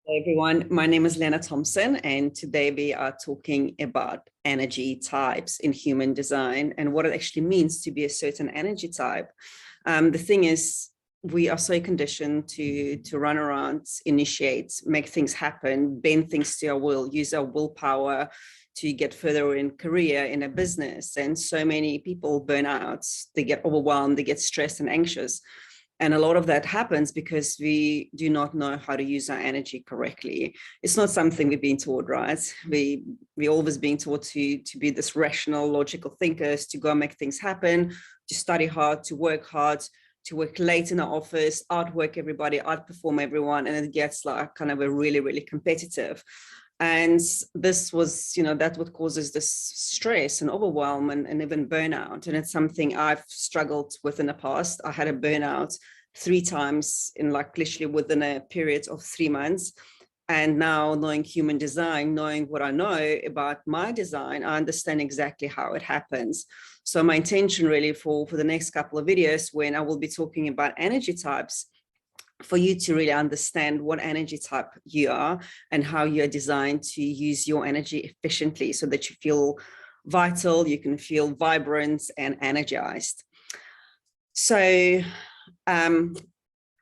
Hello everyone, my name is Lena Thompson, and today we are talking about energy types in human design and what it actually means to be a certain energy type. The thing is, we are so conditioned to run around, initiate, make things happen, bend things to our will, use our willpower to get further in career, in a business. And so many people burn out, they get overwhelmed, they get stressed and anxious. And a lot of that happens because we do not know how to use our energy correctly. It's not something we've been taught, right? We always been taught to be this rational, logical thinkers, to go and make things happen, to study hard, to work late in the office, outwork everybody, outperform everyone. And it gets like kind of a really, really competitive. And this was, that's what causes this stress and overwhelm and even burnout. And it's something I've struggled with in the past. I had a burnout 3 times in like literally within a period of 3 months. And now, knowing human design, knowing what I know about my design, I understand exactly how it happens. So my intention really for the next couple of videos, when I will be talking about energy types, for you to really understand what energy type you are and how you're designed to use your energy efficiently so that you feel vital, you can feel vibrant and energized. So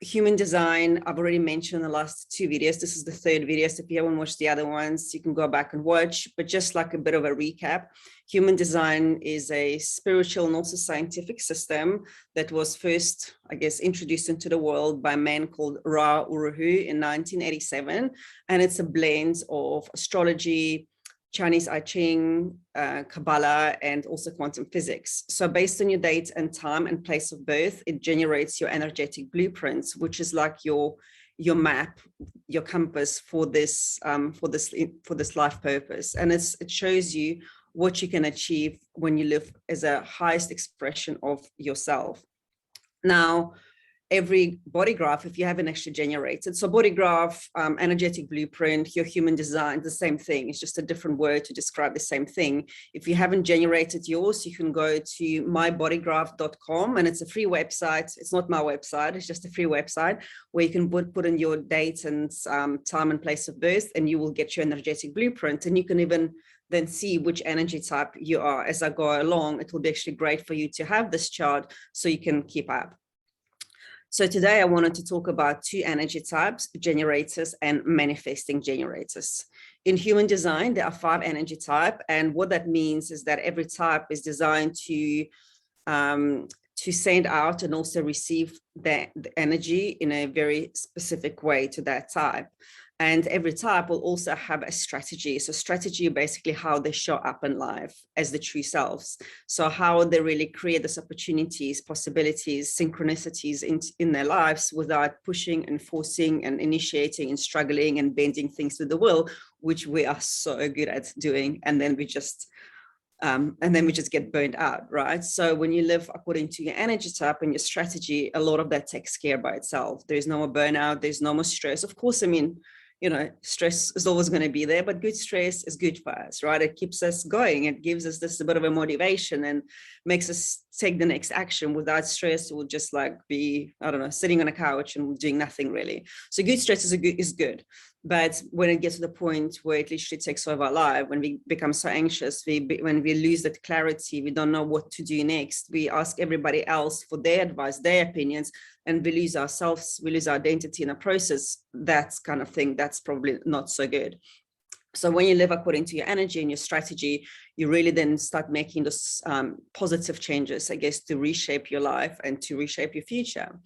human design, I've already mentioned in the last 2 videos. This is the 3rd video. So if you haven't watched the other ones, you can go back and watch. But just like a bit of a recap, human design is a spiritual and also scientific system that was first, I guess, introduced into the world by a man called Ra Uru in 1987. And it's a blend of astrology, Chinese I Ching, Kabbalah, and also quantum physics. So based on your date and time and place of birth, it generates your energetic blueprints, which is like your map, your compass for this life purpose. And it shows you what you can achieve when you live as a highest expression of yourself. Now, every body graph, if you haven't actually generated. So body graph, energetic blueprint, your human design, the same thing. It's just a different word to describe the same thing. If you haven't generated yours, you can go to mybodygraph.com, and it's a free website. It's not my website. It's just a free website where you can put in your date and time and place of birth, and you will get your energetic blueprint. And you can even then see which energy type you are as I go along. It will be actually great for you to have this chart so you can keep up. So today I wanted to talk about 2 energy types, generators and manifesting generators. In human design, there are 5 energy types. And what that means is that every type is designed to send out and also receive the energy in a very specific way to that type. And every type will also have a strategy. So strategy, basically how they show up in life as the true selves. So how they really create these opportunities, possibilities, synchronicities in their lives without pushing and forcing and initiating and struggling and bending things to the will, which we are so good at doing. And then we just get burned out, right? So when you live according to your energy type and your strategy, a lot of that takes care by itself. There's no more burnout, there's no more stress. Of course, I mean, stress is always going to be there, but good stress is good for us, right? It keeps us going. It gives us this a bit of a motivation and makes us take the next action. Without stress, we'll just like be, I don't know, sitting on a couch and doing nothing really. So good stress is good. But when it gets to the point where it literally takes over our life, when we become so anxious, when we lose that clarity, we don't know what to do next. We ask everybody else for their advice, their opinions, and we lose ourselves, we lose our identity in the process. That's kind of thing, that's probably not so good. So when you live according to your energy and your strategy, you really then start making those positive changes, I guess, to reshape your life and to reshape your future.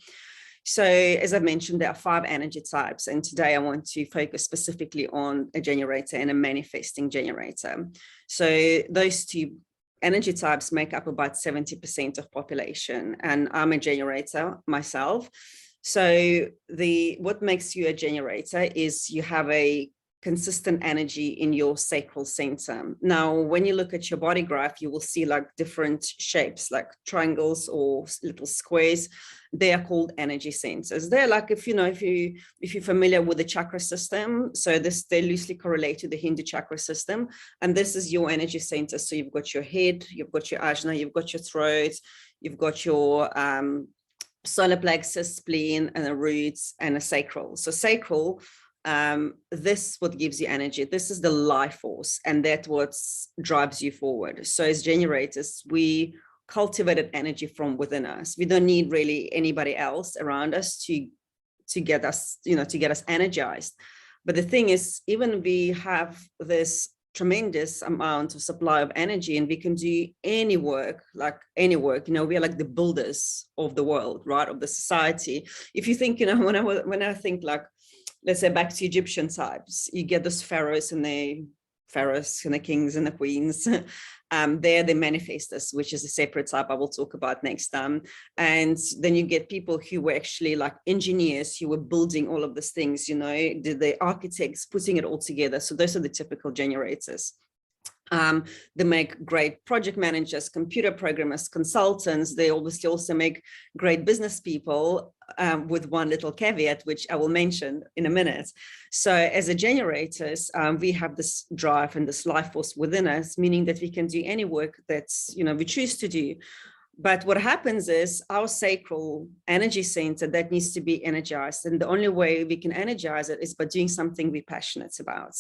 So as I mentioned, there are 5 energy types. And today I want to focus specifically on a generator and a manifesting generator. So those 2 energy types make up about 70% of population. And I'm a generator myself. So what makes you a generator is you have a consistent energy in your sacral center. Now, when you look at your body graph, you will see like different shapes, like triangles or little squares. They are called energy centers. They're like, if you're familiar with the chakra system, so they loosely correlate to the Hindu chakra system. And this is your energy center. So you've got your head, you've got your ajna, you've got your throat, you've got your solar plexus, spleen, and the roots, and a sacral. So sacral This what gives you energy. This is the life force, and that's what drives you forward. So as generators, we cultivated energy from within us. We don't need really anybody else around us to get us, to get us energized. But the thing is, even we have this tremendous amount of supply of energy, and we can do any work, like any work. We are like the builders of the world, right, of the society. If you think, when I think, like, let's say back to Egyptian types, you get those pharaohs and the kings and the queens. They're the manifestors, which is a separate type I will talk about next time. And then you get people who were actually like engineers who were building all of these things, the architects putting it all together. So those are the typical generators. They make great project managers, computer programmers, consultants. They obviously also make great business people, with one little caveat, which I will mention in a minute. So as a generators, we have this drive and this life force within us, meaning that we can do any work that's, we choose to do. But what happens is our sacral energy center that needs to be energized. And the only way we can energize it is by doing something we're passionate about.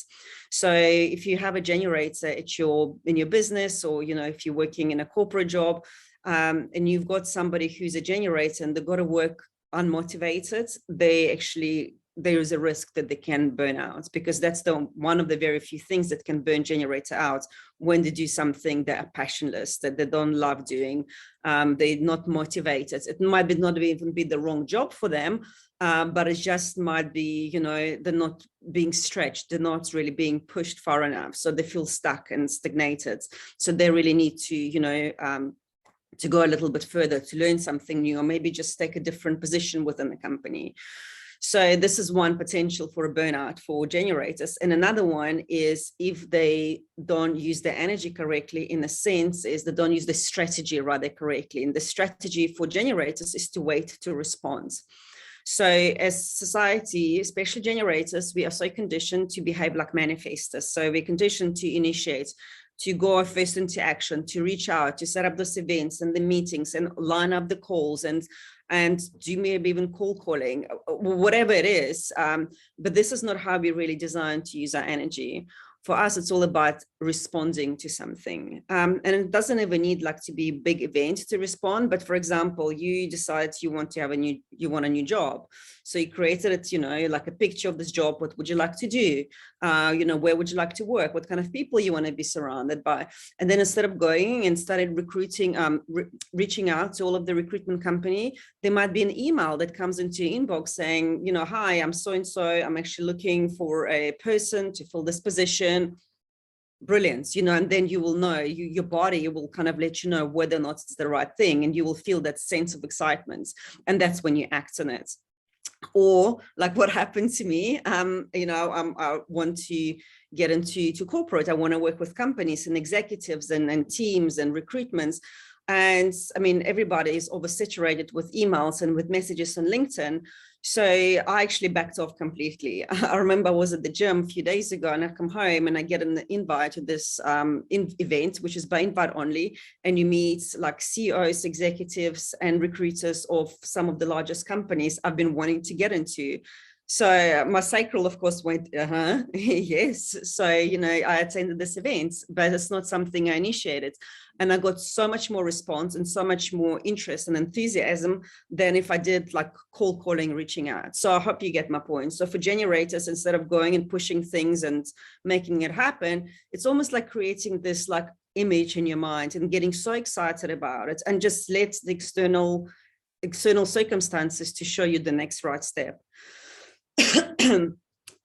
So if you have a generator in your business, or, if you're working in a corporate job, and you've got somebody who's a generator and they've got to work unmotivated, there is a risk that they can burn out, because that's one of the very few things that can burn generator out, when they do something that are passionless, that they don't love doing. They're not motivated. It might not even be the wrong job for them, but it just might be, they're not being stretched. They're not really being pushed far enough. So they feel stuck and stagnated. So they really need to go a little bit further, to learn something new, or maybe just take a different position within the company. So this is one potential for a burnout for generators. And another one is if they don't use their energy correctly, in a sense, is they don't use the strategy rather correctly. And the strategy for generators is to wait to respond. So as society, especially generators, we are so conditioned to behave like manifestors. So we're conditioned to initiate, to go first into action, to reach out, to set up those events and the meetings and line up the calls and do maybe even cold calling, whatever it is. But this is not how we really designed to use our energy. For us, it's all about responding to something. And it doesn't even need like to be a big event to respond. But for example, you decide you want a new job. So you created it, like a picture of this job. What would you like to do? Where would you like to work? What kind of people you want to be surrounded by? And then instead of going and started recruiting, reaching out to all of the recruitment company, there might be an email that comes into your inbox saying, hi, I'm so-and-so. I'm actually looking for a person to fill this position. Brilliant, and then you will know, your body will kind of let you know whether or not it's the right thing, and you will feel that sense of excitement, and that's when you act on it. Or like what happened to me, I want to get into corporate. I want to work with companies and executives and teams and recruitments. And I mean, everybody is oversaturated with emails and with messages on LinkedIn. So I actually backed off completely. I remember I was at the gym a few days ago, and I come home and I get an invite to this event, which is by invite only. And you meet like CEOs, executives, and recruiters of some of the largest companies I've been wanting to get into. So my sacral, of course, went, yes. So, I attended this event, but it's not something I initiated. And I got so much more response and so much more interest and enthusiasm than if I did like cold calling, reaching out. So I hope you get my point. So for generators, instead of going and pushing things and making it happen, it's almost like creating this like image in your mind and getting so excited about it, and just let the external circumstances to show you the next right step.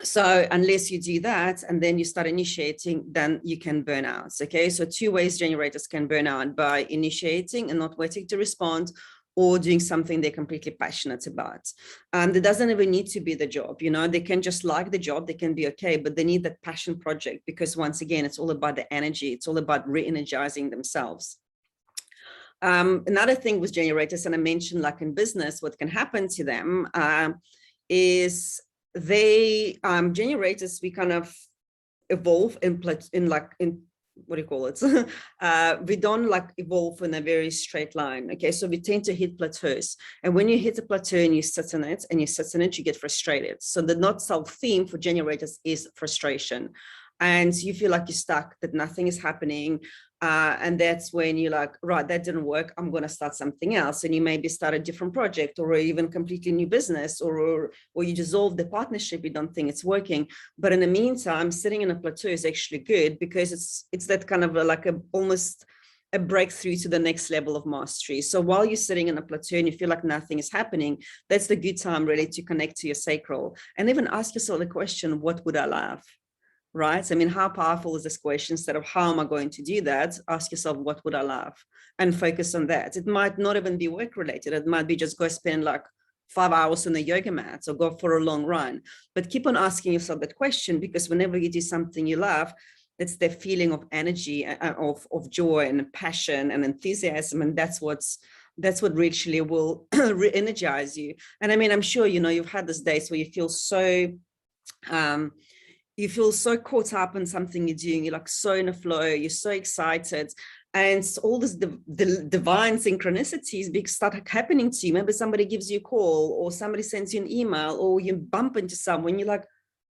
So unless you do that and then you start initiating, then you can burn out. Okay, so two ways generators can burn out: by initiating and not waiting to respond, or doing something they're completely passionate about. And it doesn't even need to be the job, they can just like the job, they can be okay, but they need that passion project, because once again, it's all about the energy, it's all about re-energizing themselves. Another thing with generators, and I mentioned like in business, what can happen to them is they generators, we kind of evolve in what do you call it? We don't like evolve in a very straight line. Okay, so we tend to hit plateaus. And when you hit a plateau and you sit in it you get frustrated. So the not self theme for generators is frustration. And you feel like you're stuck, that nothing is happening. And that's when you're like, right, that didn't work. I'm going to start something else. And you maybe start a different project or even completely new business, or you dissolve the partnership. You don't think it's working. But in the meantime, sitting in a plateau is actually good, because it's that kind of almost a breakthrough to the next level of mastery. So while you're sitting in a plateau and you feel like nothing is happening, that's the good time really to connect to your sacral and even ask yourself the question, what would I love? Right? I mean, how powerful is this question? Instead of how am I going to do that, ask yourself, what would I love? And focus on that. It might not even be work related. It might be just go spend like 5 hours on the yoga mat or go for a long run. But keep on asking yourself that question, because whenever you do something you love, it's the feeling of energy, of joy and passion and enthusiasm. And that's what actually will re-energize you. And I mean, I'm sure, you've had these days where you feel so caught up in something you're doing. You're like so in a flow, you're so excited. And all this the divine synchronicities start happening to you. Maybe somebody gives you a call, or somebody sends you an email, or you bump into someone. You're like,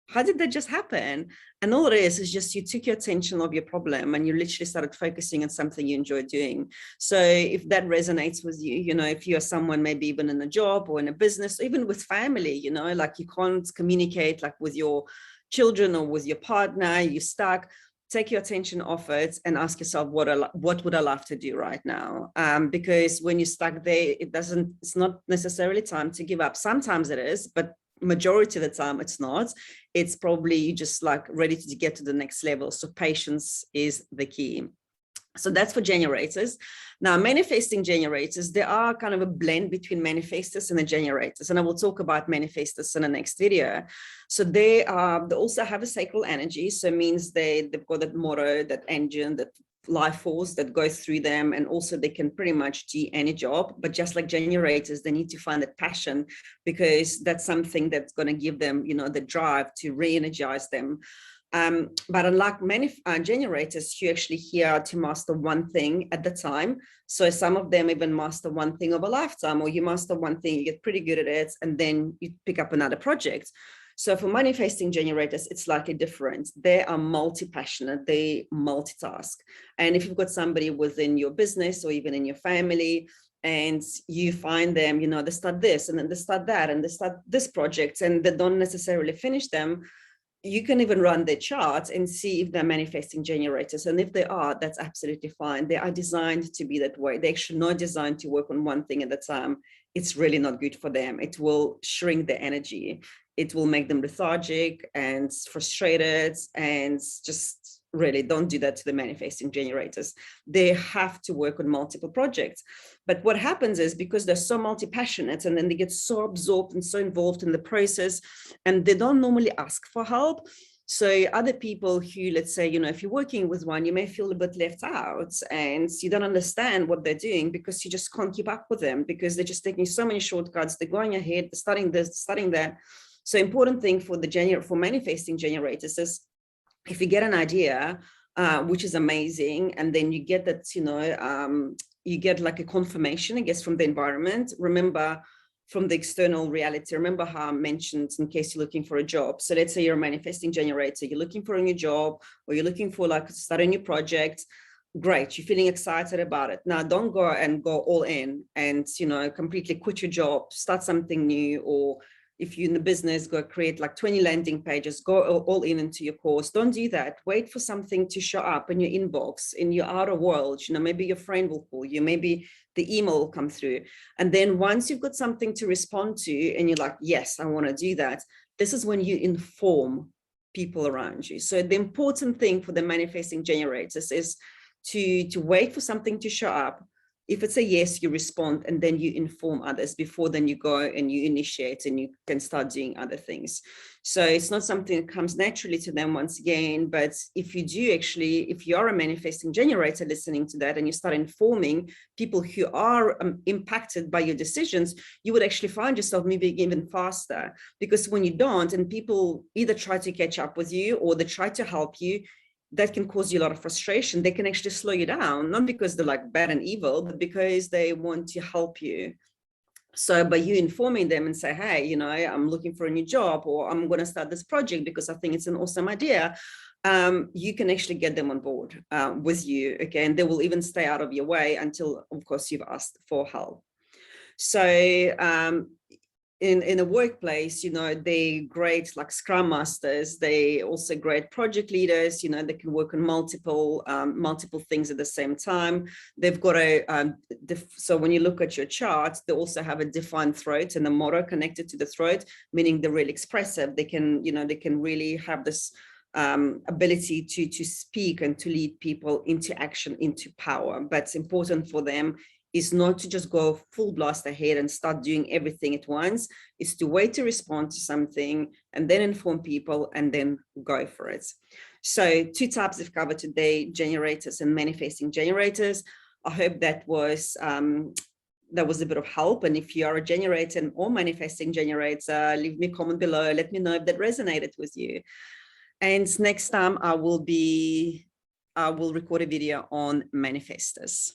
how did that just happen? And all it is just you took your attention off your problem and you literally started focusing on something you enjoy doing. So if that resonates with you, if you're someone maybe even in a job or in a business, or even with family, like you can't communicate like with your children or with your partner, you're stuck, take your attention off it and ask yourself, what would I love to do right now? Because when you're stuck there, it's not necessarily time to give up. Sometimes it is, but majority of the time it's not. It's probably you just like ready to get to the next level. So patience is the key. So that's for generators. Now, manifesting generators, they are kind of a blend between manifestors and the generators. And I will talk about manifestors in the next video. So they also have a sacral energy. So it means they've got that motto, that engine, that life force that goes through them. And also they can pretty much do any job. But just like generators, they need to find that passion, because that's something that's going to give them, the drive to re-energize them. But unlike many generators, you actually here to master one thing at the time. So some of them even master one thing of a lifetime, or you master one thing, you get pretty good at it, and then you pick up another project. So for manifesting generators, it's slightly different. They are multi-passionate, they multitask. And if you've got somebody within your business or even in your family, and you find them, they start this and then they start that and they start this project and they don't necessarily finish them, you can even run their charts and see if they're manifesting generators. And if they are, that's absolutely fine. They are designed to be that way. They're actually not designed to work on one thing at a time. It's really not good for them. It will shrink their energy. It will make them lethargic and frustrated, and just really don't do that to the manifesting generators. They have to work on multiple projects. But what happens is, because they're so multi-passionate, and then they get so absorbed and so involved in the process, and they don't normally ask for help. So other people who, let's say, if you're working with one, you may feel a bit left out and you don't understand what they're doing, because you just can't keep up with them, because they're just taking so many shortcuts. They're going ahead, studying this, studying that. So important thing for manifesting generators is, if you get an idea, which is amazing, and then you get that, you get like a confirmation, I guess, from the environment. Remember, from the external reality, remember how I mentioned, in case you're looking for a job. So let's say you're a manifesting generator, you're looking for a new job, or you're looking for like to start a new project. Great, you're feeling excited about it. Now, don't go all in and, completely quit your job, start something new, or if you're in the business, go create like 20 landing pages, go all in into your course. Don't do that. Wait for something to show up in your inbox, in your outer world. Maybe your friend will call you, maybe the email will come through. And then once you've got something to respond to and you're like, yes, I want to do that, this is when you inform people around you. So the important thing for the manifesting generators is to wait for something to show up. If it's a yes, you respond, and then you inform others before then you go and you initiate and you can start doing other things. So it's not something that comes naturally to them, once again. But if you're a manifesting generator listening to that, and you start informing people who are impacted by your decisions, you would actually find yourself moving even faster. Because when you don't, and people either try to catch up with you or they try to help you, that can cause you a lot of frustration. They can actually slow you down, not because they're like bad and evil, but because they want to help you. So by you informing them and say, hey, you know, I'm looking for a new job, or I'm going to start this project because I think it's an awesome idea, you can actually get them on board with you. Okay, and they will even stay out of your way until, of course, you've asked for help. So in a workplace, you know, they great like scrum masters. They also great project leaders. You know, they can work on multiple things at the same time. They've got a so when you look at your chart, they also have a defined throat and a motto connected to the throat, meaning they're really expressive. They can, you know, they can really have this ability to speak and to lead people into action, into power. But it's important for them is not to just go full blast ahead and start doing everything at once. It's to wait to respond to something and then inform people and then go for it. So 2 types we've covered today, generators and manifesting generators. I hope that was a bit of help. And if you are a generator or manifesting generator, leave me a comment below. Let me know if that resonated with you. And next time I will record a video on manifestors.